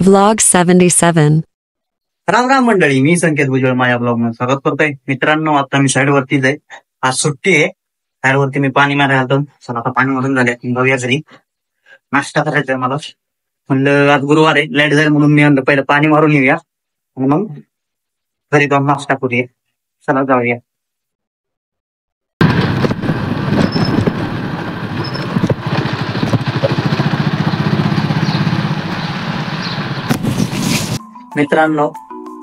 Vlog 77. Ram Ram मंडळी, मी संकेत भुजबळ माझ्या blog मध्ये स्वागत करतोय. मित्रांनो, आता मी साईड वरतीच आहे. आज सुट्टी आहे. साईड वरती मी पाणी मारायला आलो. चला आता पाणी मारून झाले, जाऊया घरी. नाश्ता करायचा आहे मला. म्हणलं आज गुरुवार आहे, लाईट जाईल म्हणून मी म्हणलं पहिलं पाणी मारून येऊया आणि मग घरी जाऊन नाश्ता करूया. चला जाऊया. मित्रांनो,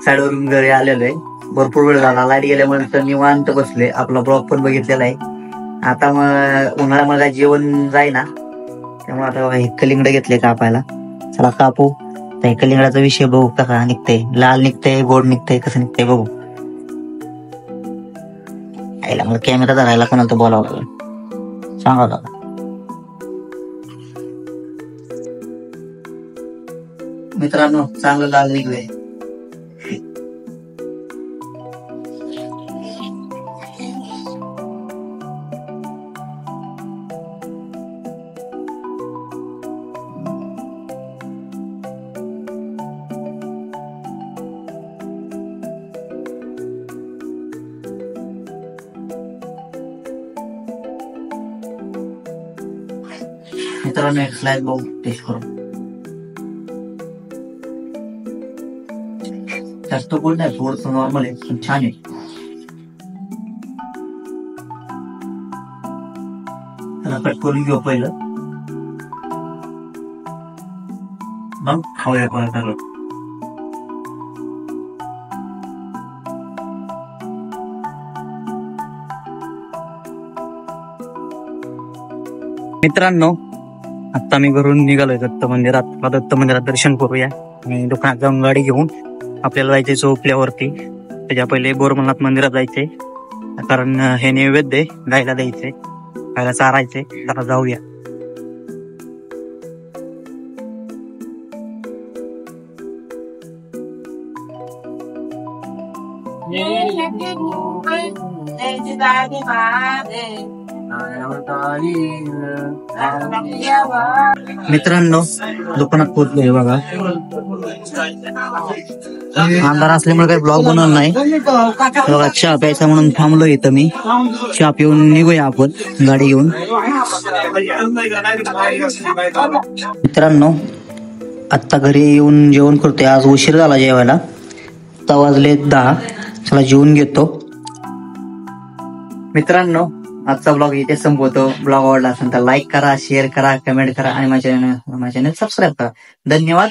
साईडवरून घरी आलेलो आहे. भरपूर वेळ झाला, लाईट गेल्यामुळे तर निवांत बसले. आपला ब्लॉग पण बघितलेला आहे. आता मग उन्हाळ्यामध्ये जेवण जाईना, त्यामुळे आता हे कलिंगड घेतले कापायला. चला कापू. त्या कलिंगडाचा विषय बघू, कसा निघते, लाल निघते, गोड निघते, कसं निघते बघू. आईला मला कॅमेरा धरायला कोणाला तर बोलावं लागलं, सांगा दादा. मित्रांनो, चांगलं लाल निघलंय. मित्रांनो, एक स्लाइस बघू, टेस्ट करू. जास्त गोड नाही, थोडस नॉर्मल आहे, पण छान आहे. त्याला कट करून घेऊ पहिलं, मग खाऊया परत. मित्रांनो, आता मी घरून निघालोय दत्त मंदिरात. दत्त मंदिरात दर्शन करूया आणि दुकानात जाऊन गाडी घेऊन आपल्याला जायचंय चौकल्यावरती. त्याच्या पहिले बोरमनाथ मंदिरात जायचंय, कारण हे नैवेद्य गायला द्यायचंय, गायला चारायचंय. जरा जाऊया. मित्रांनो, दुकानात पोहोचलोय बघा. अंधार असल्यामुळे काही ब्लॉग बनवलं नाही बघा. चहा प्यायचा म्हणून थांबलो इथं मी. चहा पिऊन निघूया आपण गाडी घेऊन. मित्रांनो, आता घरी येऊन जेवण करतोय. आज उशीर झाला जेवायला, आता वाजले 10. चला जेवून घेतो. मित्रांनो, आजचा ब्लॉग इथे संपवतो. ब्लॉग आवडला असेल तर लाईक करा, शेअर करा, कमेंट करा आणि माझ्या चॅनल सबस्क्राईब करा. धन्यवाद.